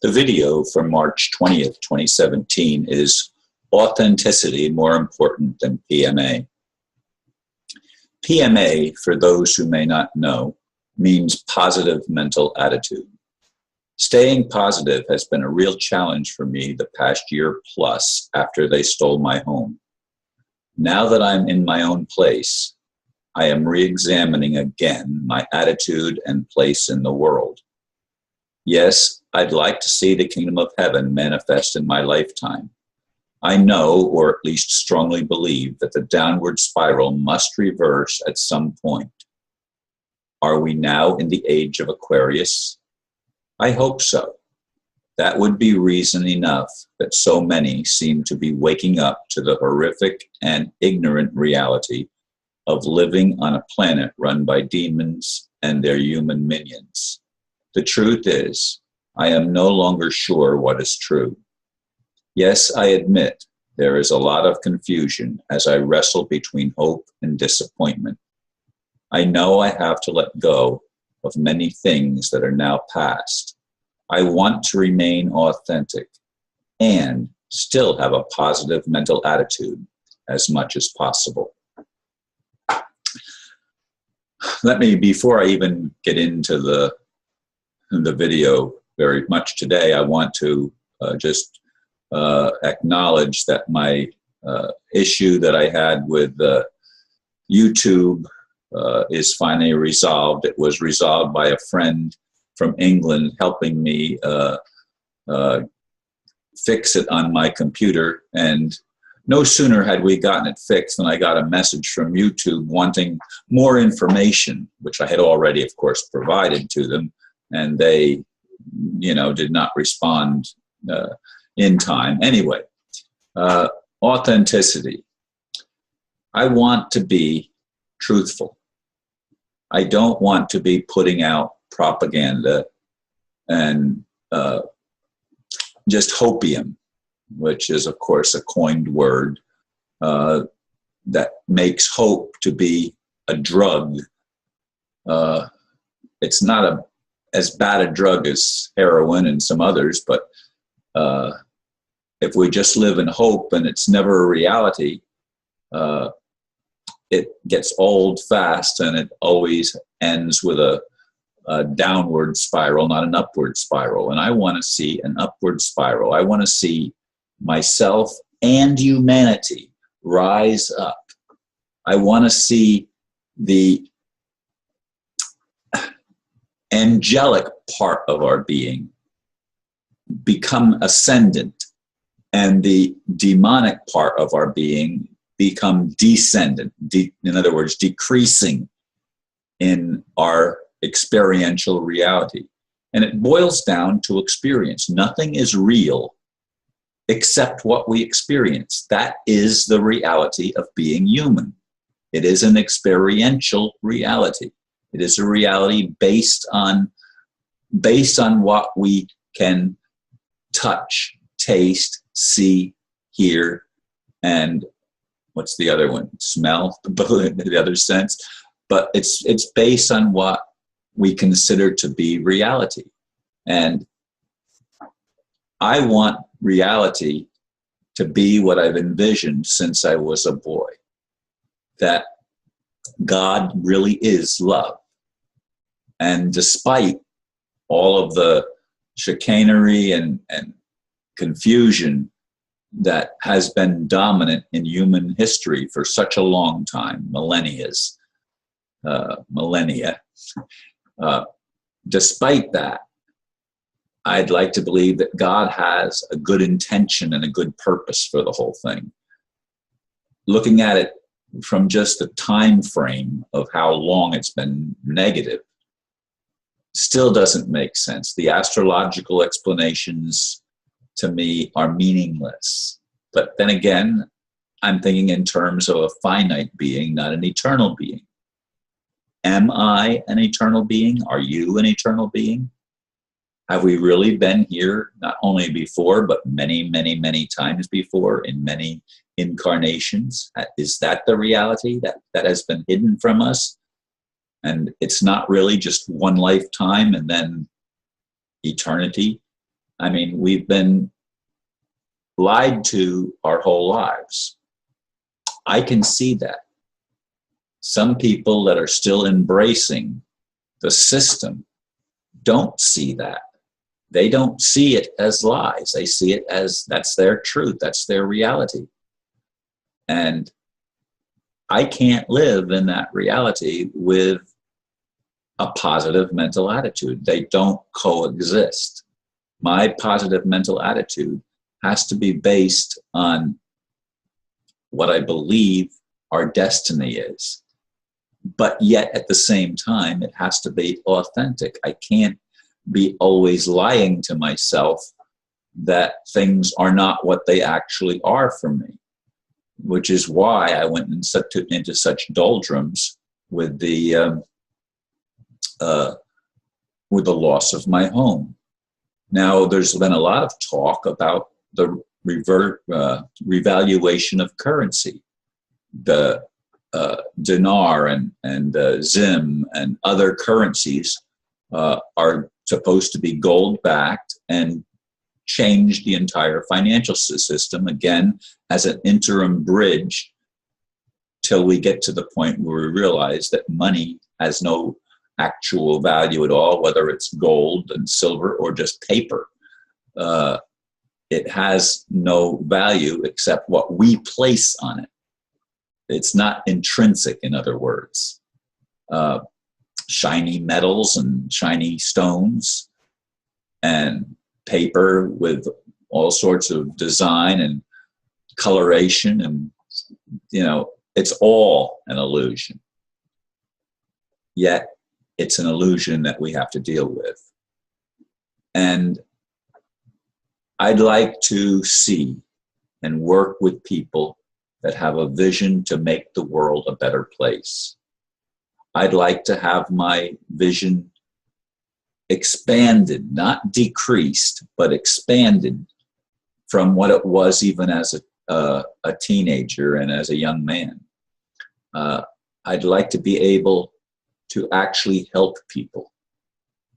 The video from March 20th, 2017 is Authenticity More Important Than PMA. PMA, for those who may not know, means positive mental attitude. Staying positive has been a real challenge for me the past year plus after they stole my home. Now that I'm in my own place, I am re-examining again my attitude and place in the world. Yes, I'd like to see the kingdom of heaven manifest in my lifetime. I know, or at least strongly believe, that the downward spiral must reverse at some point. Are we now in the age of Aquarius? I hope so. That would be reason enough that so many seem to be waking up to the horrific and ignorant reality of living on a planet run by demons and their human minions. The truth is, I am no longer sure what is true. Yes, I admit there is a lot of confusion as I wrestle between hope and disappointment. I know I have to let go of many things that are now past. I want to remain authentic and still have a positive mental attitude as much as possible. Let me, before I even get into the video very much today, I want to just acknowledge that my issue that I had with YouTube is finally resolved. It was resolved by a friend from England helping me fix it on my computer, and no sooner had we gotten it fixed than I got a message from YouTube wanting more information, which I had already, of course, provided to them, and they, did not respond in time. Anyway, authenticity. I want to be truthful. I don't want to be putting out propaganda and just hopium, which is, of course, a coined word that makes hope to be a drug. It's not as bad a drug as heroin and some others, but if we just live in hope and it's never a reality, it gets old fast, and it always ends with a downward spiral, not an upward spiral. And I want to see an upward spiral. I want to see myself and humanity rise up. I want to see the angelic part of our being become ascendant, and the demonic part of our being become descendant, in other words, decreasing in our experiential reality. And it boils down to experience. Nothing is real except what we experience. That is the reality of being human. It is an experiential reality. It is a reality based on what we can touch, taste, see, hear, and what's the other one? Smell, the other sense. But it's based on what we consider to be reality. And I want reality to be what I've envisioned since I was a boy, that God really is love. And despite all of the chicanery and confusion that has been dominant in human history for such a long time, millennia, despite that, I'd like to believe that God has a good intention and a good purpose for the whole thing. Looking at it from just the time frame of how long it's been negative still doesn't make sense. The astrological explanations to me are meaningless. But then again, I'm thinking in terms of a finite being, not an eternal being. Am I an eternal being? Are you an eternal being? Have we really been here not only before, but many, many, many times before in many incarnations? Is that the reality that has been hidden from us? And it's not really just one lifetime and then eternity. I mean, we've been lied to our whole lives. I can see that. Some people that are still embracing the system don't see that. They don't see it as lies. They see it as that's their truth, that's their reality. And I can't live in that reality with a positive mental attitude. They don't coexist. My positive mental attitude has to be based on what I believe our destiny is. But yet at the same time, it has to be authentic. I can't be always lying to myself that things are not what they actually are for me, which is why I went into such doldrums with the loss of my home. Now, there's been a lot of talk about the revaluation of currency. The dinar and zim and other currencies are supposed to be gold-backed and change the entire financial system, again, as an interim bridge till we get to the point where we realize that money has no actual value at all, whether it's gold and silver or just paper. It has no value except what we place on it. It's not intrinsic, in other words. Shiny metals and shiny stones and paper with all sorts of design and coloration, and it's all an illusion. Yet it's an illusion that we have to deal with. And I'd like to see and work with people that have a vision to make the world a better place. I'd like to have my vision expanded, not decreased, but expanded from what it was even as a teenager and as a young man. I'd like to be able to actually help people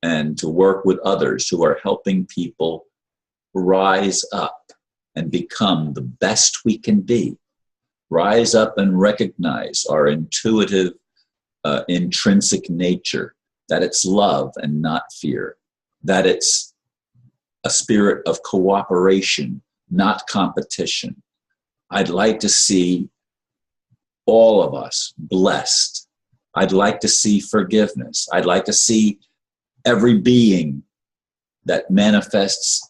and to work with others who are helping people rise up and become the best we can be. Rise up and recognize our intuitive, intrinsic nature, that it's love and not fear, that it's a spirit of cooperation, not competition. I'd like to see all of us blessed. I'd like to see forgiveness. I'd like to see every being that manifests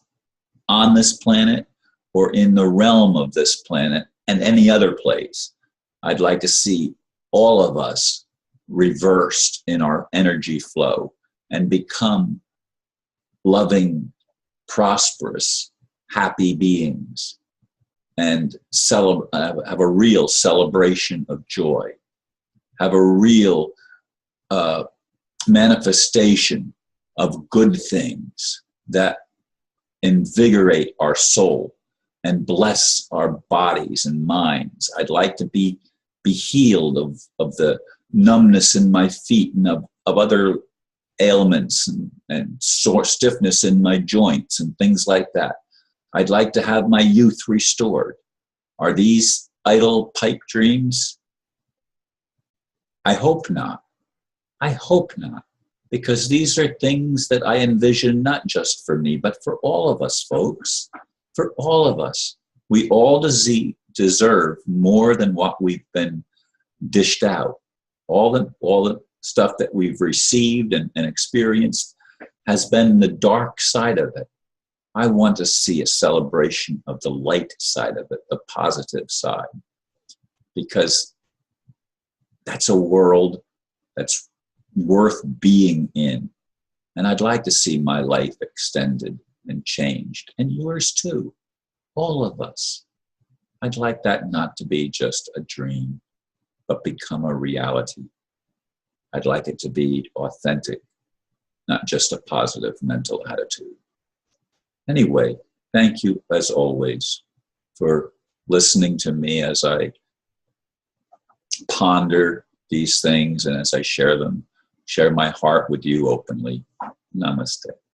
on this planet or in the realm of this planet and any other place. I'd like to see all of us reversed in our energy flow and become loving, prosperous, happy beings, and have a real celebration of joy, have a real manifestation of good things that invigorate our soul and bless our bodies and minds. I'd like to be healed of the numbness in my feet and of other ailments and sore stiffness in my joints and things like that. I'd like to have my youth restored. Are these idle pipe dreams? I hope not. I hope not. Because these are things that I envision not just for me, but for all of us, folks. For all of us. We all deserve more than what we've been dished out. All the stuff that we've received and experienced has been the dark side of it. I want to see a celebration of the light side of it, the positive side, because that's a world that's worth being in. And I'd like to see my life extended and changed, and yours too, all of us. I'd like that not to be just a dream, but become a reality. I'd like it to be authentic, not just a positive mental attitude. Anyway, thank you as always for listening to me as I ponder these things and as I share my heart with you openly. Namaste.